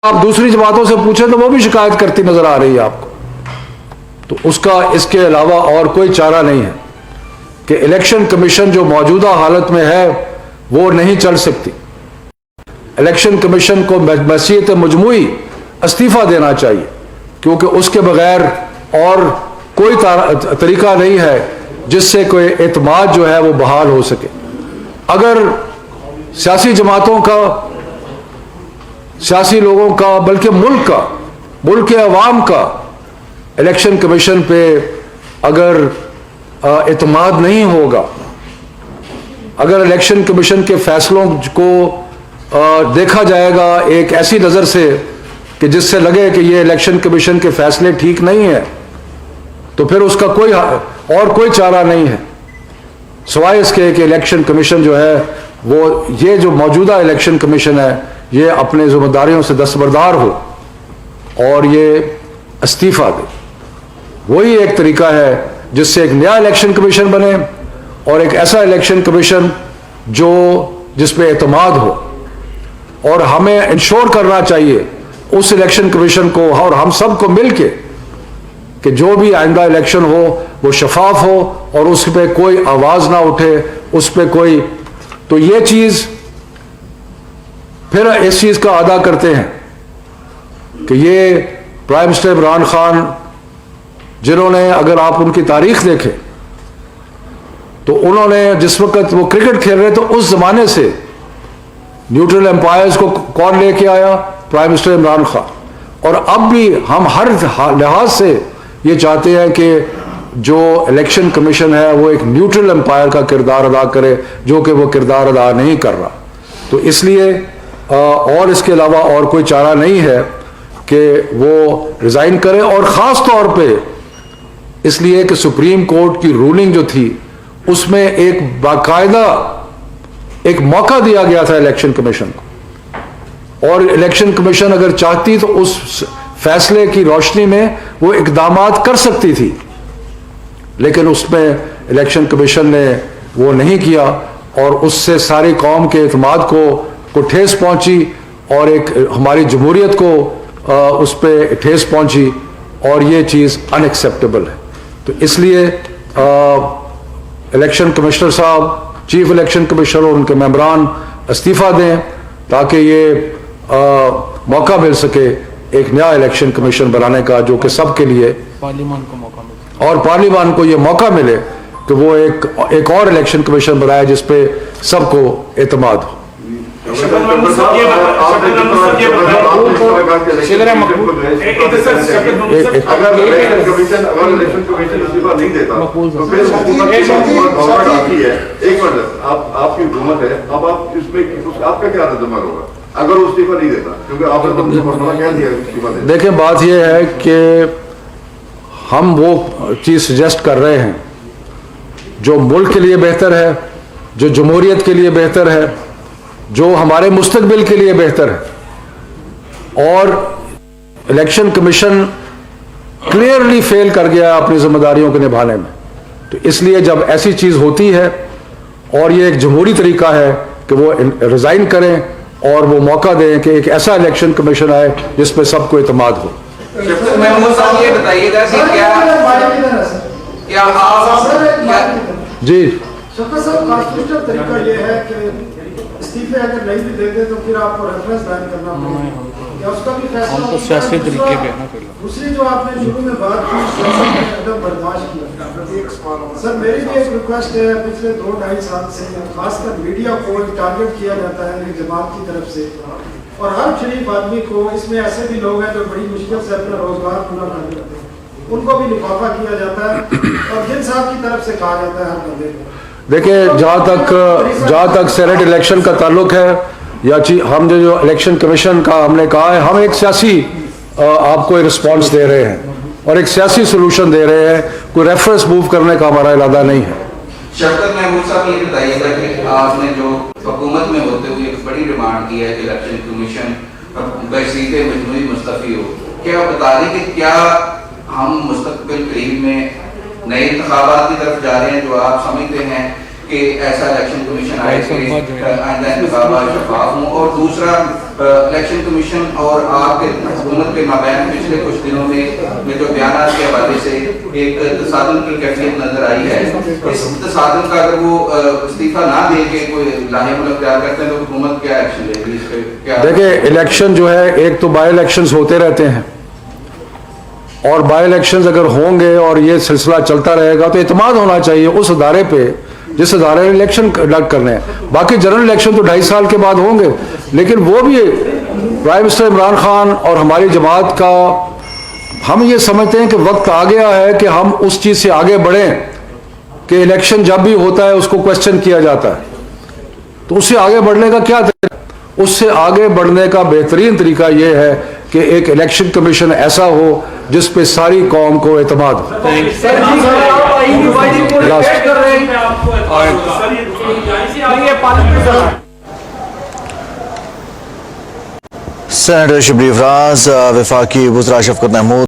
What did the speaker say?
آپ دوسری جماعتوں سے پوچھیں تو وہ بھی شکایت کرتی نظر آ رہی ہے آپ کو. تو اس کا اس کے علاوہ اور کوئی چارہ نہیں ہے کہ الیکشن کمیشن جو موجودہ حالت میں ہے وہ نہیں چل سکتی. الیکشن کمیشن کو بحیثیت مجموعی استعفیٰ دینا چاہیے کیونکہ اس کے بغیر اور کوئی طریقہ نہیں ہے جس سے کوئی اعتماد جو ہے وہ بحال ہو سکے. اگر سیاسی جماعتوں کا، سیاسی لوگوں کا، بلکہ ملک کے عوام کا الیکشن کمیشن پہ اگر اعتماد نہیں ہوگا، اگر الیکشن کمیشن کے فیصلوں کو دیکھا جائے گا ایک ایسی نظر سے کہ جس سے لگے کہ یہ الیکشن کمیشن کے فیصلے ٹھیک نہیں ہیں، تو پھر اس کا کوئی چارہ نہیں ہے سوائے اس کے کہ الیکشن کمیشن جو ہے وہ یہ جو موجودہ الیکشن کمیشن ہے یہ اپنے ذمہ داریوں سے دستبردار ہو اور یہ استعفیٰ دے. وہی ایک طریقہ ہے جس سے ایک نیا الیکشن کمیشن بنے اور ایک ایسا الیکشن کمیشن جس پہ اعتماد ہو. اور ہمیں انشور کرنا چاہیے اس الیکشن کمیشن کو اور ہم سب کو مل کے کہ جو بھی آئندہ الیکشن ہو وہ شفاف ہو اور اس پہ کوئی آواز نہ اٹھے، اس پہ کوئی. تو یہ چیز پھر اس چیز کا ادا کرتے ہیں کہ یہ پرائم منسٹر عمران خان جنہوں نے، اگر آپ ان کی تاریخ دیکھیں تو انہوں نے جس وقت وہ کرکٹ کھیل رہے تو اس زمانے سے نیوٹرل امپائرز کو کون لے کے آیا؟ Prime minister Imran Khan. اور اب بھی ہم ہر لحاظ سے یہ چاہتے ہیں کہ جو الیکشن کمیشن ہے وہ ایک نیوٹرل امپائر کا کردار ادا کرے جو کہ وہ کردار ادا نہیں کر رہا. تو اس لیے اور اس کے علاوہ اور کوئی چارہ نہیں ہے کہ وہ ریزائن کرے. اور خاص طور پہ اس لیے کہ سپریم کورٹ کی رولنگ جو تھی اس میں ایک باقاعدہ ایک موقع دیا گیا تھا الیکشن کمیشن کو، اور الیکشن کمیشن اگر چاہتی تو اس فیصلے کی روشنی میں وہ اقدامات کر سکتی تھی، لیکن اس میں الیکشن کمیشن نے وہ نہیں کیا اور اس سے ساری قوم کے اعتماد کو ٹھیس پہنچی اور ایک ہماری جمہوریت کو اس پہ ٹھیس پہنچی اور یہ چیز ان ایکسیپٹیبل ہے. تو اس لیے الیکشن کمشنر صاحب، چیف الیکشن کمشنر اور ان کے ممبران استعفیٰ دیں تاکہ یہ موقع مل سکے ایک نیا الیکشن کمیشن بنانے کا جو کہ سب کے لیے پارلیمان کو موقع ملے اور پارلیمان کو یہ موقع ملے کہ وہ ایک اور الیکشن کمیشن بنائے جس پہ سب کو اعتماد ہو. دیکھیں بات یہ ہے کہ ہم وہ چیز سجیسٹ کر رہے ہیں جو ملک کے لیے بہتر ہے، جو جمہوریت کے لیے بہتر ہے، جو ہمارے مستقبل کے لیے بہتر ہے. اور الیکشن کمیشن کلیئرلی فیل کر گیا اپنی ذمہ داریوں کو نبھانے میں. تو اس لیے جب ایسی چیز ہوتی ہے اور یہ ایک جمہوری طریقہ ہے کہ وہ ریزائن کریں اور وہ موقع دیں کہ ایک ایسا الیکشن کمیشن آئے جس پہ سب کو اعتماد ہو. محمود صاحب یہ بتائیے گا کہ کیا جی شفقت صاحب کانسٹیٹیوشنل طریقہ یہ ہے کہ استعفے اگر نہیں بھی دیتے تو پھر آپ کو ریفرنس دائر کرنا پڑے گا یا اس کا بھی فیصلہ. ہم تو سیاسی طریقے پہ نا پہلے. دوسری جو آپ نے شروع میں بات کی سیاست میں عدم برداشت کی، سر میری بھی ایک ریکویسٹ ہے. پچھلے 2-2.5 سال سے خاص کر میڈیا کو ٹارگیٹ کیا جاتا ہے جماعت کی طرف سے، اور ہر شریف آدمی کو، اس میں ایسے بھی لوگ ہیں جو بڑی مشکل سے اپنا روزگار پورا کر لیتے ہیں، ان کو بھی لفافہ کیا جاتا ہے اور جن صاحب کی طرف سے کہا جاتا ہے ہر بندے کو. دیکھیں جہاں تک سینٹ الیکشن کا تعلق ہے یا ہم جو الیکشن کمیشن کا ہم نے کہا ہے، ہم ایک سیاسی آپ کو رسپانس دے رہے ہیں اور ایک سیاسی سولوشن دے رہے ہیں، کوئی ریفرنس موو کرنے کا ہمارا ارادہ نہیں ہے. شفقت محمود صاحب یہ بتائیے گا کہ آپ نے جو حکومت میں ہوتے ہوئے ایک بڑی ڈیمانڈ کی ہے کہ الیکشن کمیشن بحیثیت مجموعی مستعفی ہو، کیا بتا دیں کہ کیا ہم مستقبل قریب میں نئے انتخابات کی طرف جا رہے ہیں جو آپ سمجھتے ہیں کہ ایسا الیکشن کمیشن آئے کہ آئندہ انتخابات شفاف ہوں؟ اور دوسرا الیکشن کمیشن اور آپ کے حکومت کے مابین پچھلے کچھ دنوں میں جو بیانات کے حوالے سے ایک تصادم کی کیفیت نظر آئی ہے، اس تصادم کا اگر وہ استعفیٰ نہ دے کے کوئی لاحق اختیار کرتے ہیں تو حکومت کیا ایکشن لے گی اس پہ؟ کیا دیکھیں الیکشن جو ہے ایک تو بائی الیکشنز ہوتے رہتے ہیں، اور بائی الیکشنز اگر ہوں گے اور یہ سلسلہ چلتا رہے گا تو اعتماد ہونا چاہیے اس ادارے پہ جس ادارے نے الیکشن کنڈکٹ کرنے ہیں۔ باقی جنرل الیکشن تو 2.5 سال کے بعد ہوں گے، لیکن وہ بھی پرائم منسٹر عمران خان اور ہماری جماعت کا ہم یہ سمجھتے ہیں کہ وقت آ گیا ہے کہ ہم اس چیز سے آگے بڑھیں کہ الیکشن جب بھی ہوتا ہے اس کو کوشچن کیا جاتا ہے، تو اس سے آگے بڑھنے کا کیا طریقہ؟ اس سے آگے بڑھنے کا بہترین طریقہ یہ ہے کہ ایک الیکشن کمیشن ایسا ہو جس پہ ساری قوم کو اعتماد ہو۔ سینیٹر شبلی افراز، وفاقی وزراء شفقت محمود